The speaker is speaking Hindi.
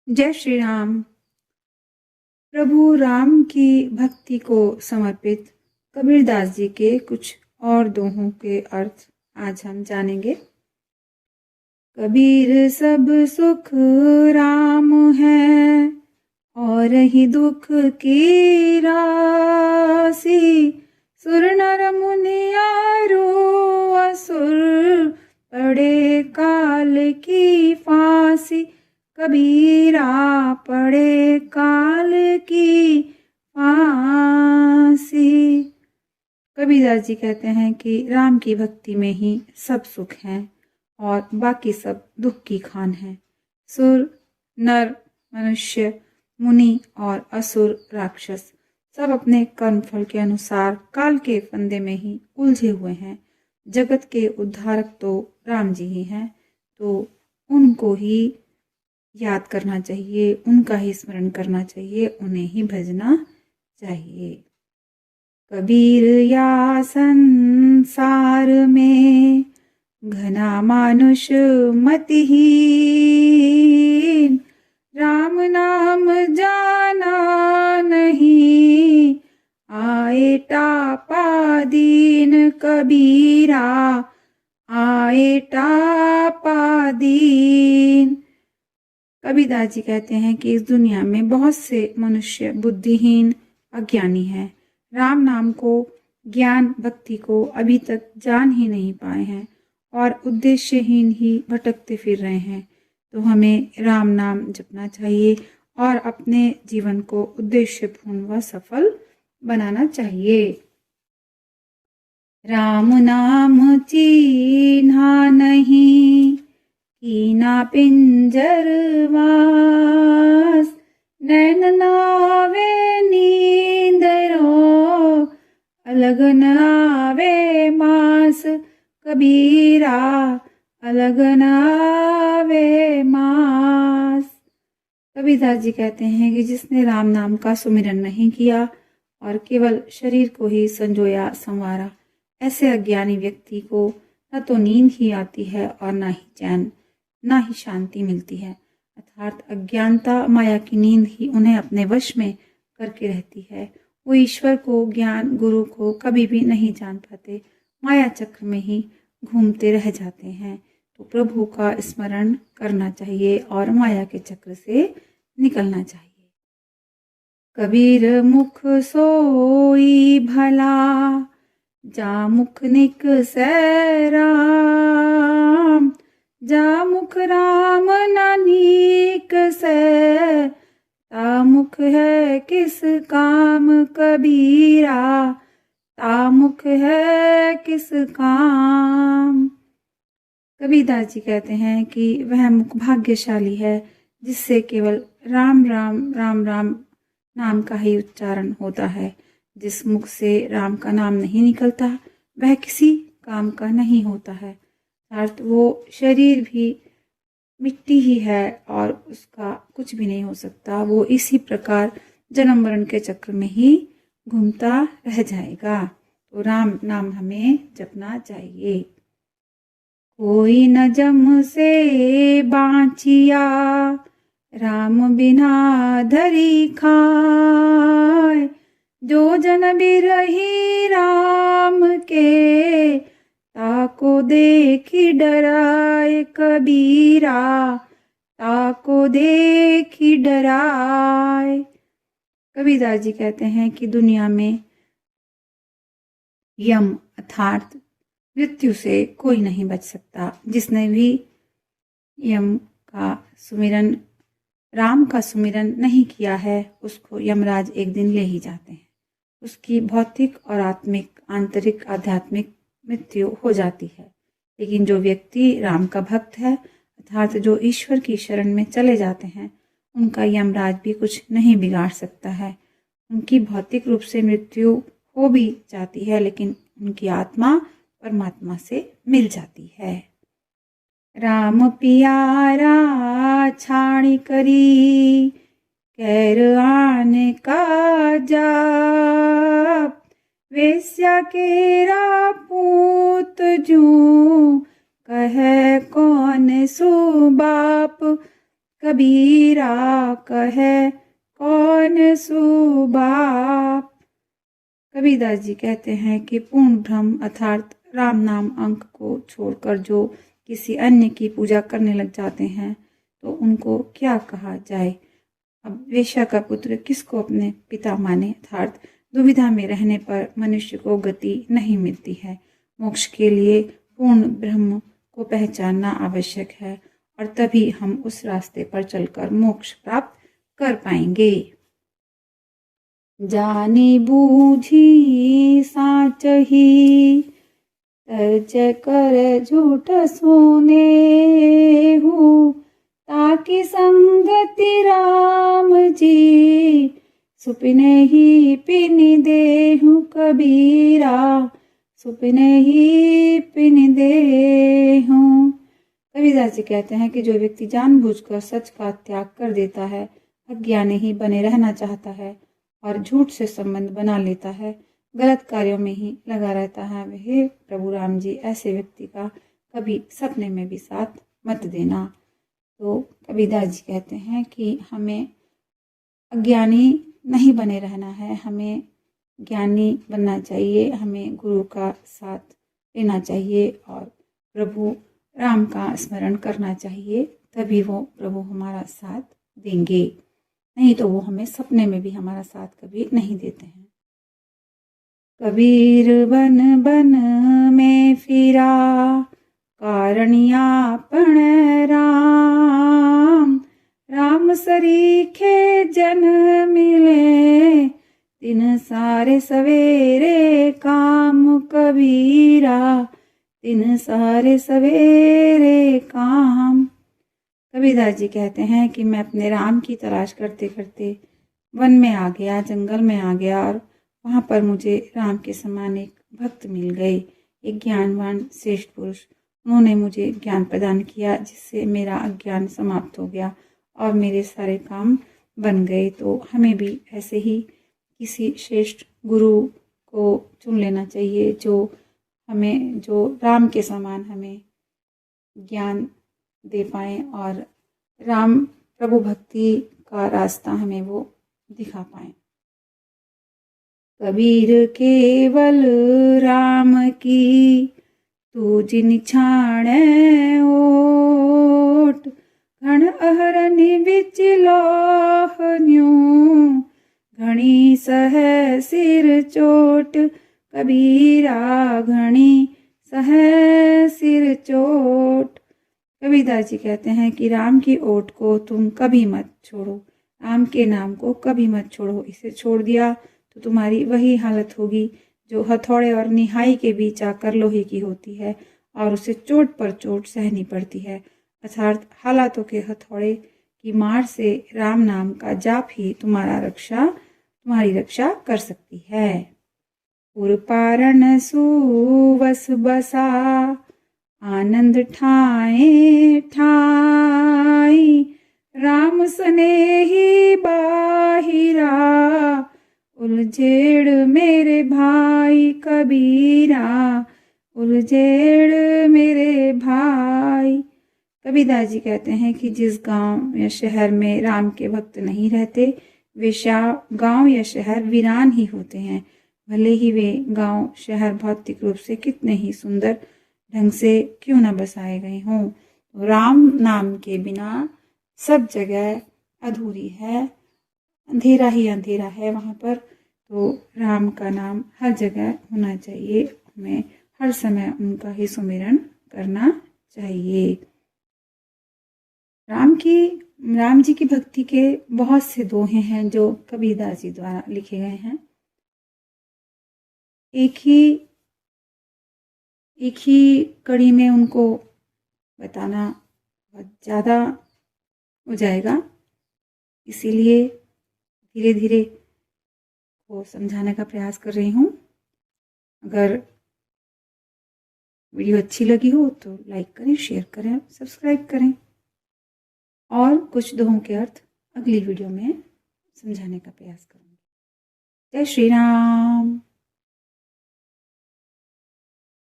जय श्री राम। प्रभु राम की भक्ति को समर्पित कबीरदास जी के कुछ और दोहों के अर्थ आज हम जानेंगे। कबीर सब सुख राम है और ही दुख की राशि, सुर नर मुनियारो असुर पड़े काल की फांसी। कबीरा पड़े काल की फांसी। कबीरदास जी कहते हैं कि राम की भक्ति में ही सब सुख है और बाकी सब दुख की खान है। सुर नर मनुष्य मुनि और असुर राक्षस सब अपने कर्मफल के अनुसार काल के फंदे में ही उलझे हुए हैं। जगत के उद्धारक तो राम जी ही हैं, तो उनको ही याद करना चाहिए, उनका ही स्मरण करना चाहिए, उन्हें ही भजना चाहिए। कबीर या संसार में घना मानुष मतिहीन, राम नाम जाना नहीं आए टापा दीन। कबीरा आए टापा दीन। कबीरदास जी कहते हैं कि इस दुनिया में बहुत से मनुष्य बुद्धिहीन अज्ञानी हैं, राम नाम को, ज्ञान भक्ति को अभी तक जान ही नहीं पाए हैं और उद्देश्यहीन ही भटकते फिर रहे हैं। तो हमें राम नाम जपना चाहिए और अपने जीवन को उद्देश्यपूर्ण व सफल बनाना चाहिए। राम नाम चीन्हा नहीं कीना पिंजर वास, नैन नावे नींदरो अलग न आवे मास। कबीरा अलग न आवे मास। कबीरदास जी कहते हैं कि जिसने राम नाम का सुमिरन नहीं किया और केवल शरीर को ही संजोया संवारा, ऐसे अज्ञानी व्यक्ति को न तो नींद ही आती है और न ही चैन, ना ही शांति मिलती है। अर्थात अज्ञानता माया की नींद ही उन्हें अपने वश में करके रहती है। वो ईश्वर को, ज्ञान गुरु को कभी भी नहीं जान पाते, माया चक्र में ही घूमते रह जाते हैं। तो प्रभु का स्मरण करना चाहिए और माया के चक्र से निकलना चाहिए। कबीर मुख सोई भला, जा मुख निकसै राम। जा मुख राम न नीकसै, ता मुख है किस काम। कबीरा ता मुख है किस काम। कबीरदास जी कहते हैं कि वह मुख भाग्यशाली है जिससे केवल राम राम राम राम नाम का ही उच्चारण होता है। जिस मुख से राम का नाम नहीं निकलता वह किसी काम का नहीं होता है। अर्थात वो शरीर भी मिट्टी ही है और उसका कुछ भी नहीं हो सकता। वो इसी प्रकार जन्म मरण के चक्र में ही घूमता रह जाएगा। तो राम नाम हमें जपना चाहिए। कोई न जम से बाँचिया, राम बिना धरी खाए। जो जन बिरही राम के, ताको देखी डराए। कबीरा ताको देखी डराए। कबीरदास जी कहते हैं कि दुनिया में यम अर्थात मृत्यु से कोई नहीं बच सकता। जिसने भी यम का सुमिरन, राम का सुमिरन नहीं किया है, उसको यमराज एक दिन ले ही जाते हैं। उसकी भौतिक और आत्मिक, आंतरिक, आध्यात्मिक मृत्यु हो जाती है। लेकिन जो व्यक्ति राम का भक्त है, अर्थात जो ईश्वर की शरण में चले जाते हैं, उनका यमराज भी कुछ नहीं बिगाड़ सकता है। उनकी भौतिक रूप से मृत्यु हो भी जाती है, लेकिन उनकी आत्मा परमात्मा से मिल जाती है। राम पियारा छाणी करी, कैर आन का जाप। वेश्या केरा पूत जू, कहे कौन सो बाप। कबीरा कहे कौन सुबाप। कबीरदास जी कहते हैं कि पूर्ण ब्रह्म अर्थात राम नाम अंक को छोड़कर जो किसी अन्य की पूजा करने लग जाते हैं तो उनको क्या कहा जाए। अब वेश्या का पुत्र किसको अपने पिता माने। अर्थात दुविधा में रहने पर मनुष्य को गति नहीं मिलती है। मोक्ष के लिए पूर्ण ब्रह्म को पहचानना आवश्यक है और तभी हम उस रास्ते पर चलकर मोक्ष प्राप्त कर पाएंगे। जानी बूझी साचही तर्ज कर झूठ सोने हूँ ताकि संगति राम जी सुपने ही पिन देहु कबीरा सुपने ही पिन देहु। कबीरदास जी कहते हैं कि जो व्यक्ति जानबूझकर सच का त्याग कर देता है, अज्ञानी ही बने रहना चाहता है और झूठ से संबंध बना लेता है, गलत कार्यों में ही लगा रहता है, वह प्रभु राम जी ऐसे व्यक्ति का कभी सपने में भी साथ मत देना। तो कबीरदास जी कहते हैं कि हमें अज्ञानी नहीं बने रहना है, हमें ज्ञानी बनना चाहिए, हमें गुरु का साथ लेना चाहिए और प्रभु राम का स्मरण करना चाहिए, तभी वो प्रभु हमारा साथ देंगे, नहीं तो वो हमें सपने में भी हमारा साथ कभी नहीं देते हैं। कबीर बन बन में फिरा कारण यापन राम राम सरीखे जन मिले दिन सारे सवेरे काम कबीरा दिन सारे सवेरे काम। कबीरदास जी कहते हैं कि मैं अपने राम की तलाश करते करते वन में आ गया, जंगल में आ गया और वहाँ पर मुझे राम के समान एक भक्त मिल गए, एक ज्ञानवान श्रेष्ठ पुरुष। उन्होंने मुझे ज्ञान प्रदान किया जिससे मेरा अज्ञान समाप्त हो गया और मेरे सारे काम बन गए। तो हमें भी ऐसे ही किसी श्रेष्ठ गुरु को चुन लेना चाहिए जो राम के समान हमें ज्ञान दे पाए और राम प्रभु भक्ति का रास्ता हमें वो दिखा पाए। कबीर केवल राम की तू जिन छाणे ओट घण अहरनि बिच लोहन्यू घणी सह सिर चोट कबीरा घणी सह सिर चोट। कबीरदास जी कहते हैं कि राम की ओट को तुम कभी मत छोड़ो, राम के नाम को कभी मत छोड़ो। इसे छोड़ दिया तो तुम्हारी वही हालत होगी जो हथौड़े और निहाई के बीच आकर लोहे की होती है और उसे चोट पर चोट सहनी पड़ती है। अर्थात हालातों के हथौड़े की मार से राम नाम का जाप ही तुम्हारी रक्षा कर सकती है। उरपारण सुवस बसा आनंद ठाए ठाई राम स्नेही बाहिरा उलझेड़ मेरे भाई कबीरा उलझेड़ मेरे भाई। कबीरदास जी कहते हैं कि जिस गांव या शहर में राम के भक्त नहीं रहते वे गांव या शहर वीरान ही होते हैं, भले ही वे गांव शहर भौतिक रूप से कितने ही सुंदर ढंग से क्यों न बसाए गए हों। राम नाम के बिना सब जगह अधूरी है, अंधेरा ही अंधेरा है वहाँ पर। तो राम का नाम हर जगह होना चाहिए, हमें हर समय उनका ही सुमिरन करना चाहिए। राम जी की भक्ति के बहुत से दोहे हैं जो कबीरदास जी द्वारा लिखे गए हैं। एक ही कड़ी में उनको बताना बहुत ज़्यादा हो जाएगा, इसीलिए धीरे धीरे को समझाने का प्रयास कर रही हूँ। अगर वीडियो अच्छी लगी हो तो लाइक करें, शेयर करें, सब्सक्राइब करें और कुछ दोहों के अर्थ अगली वीडियो में समझाने का प्रयास करूँगी। जय श्री राम।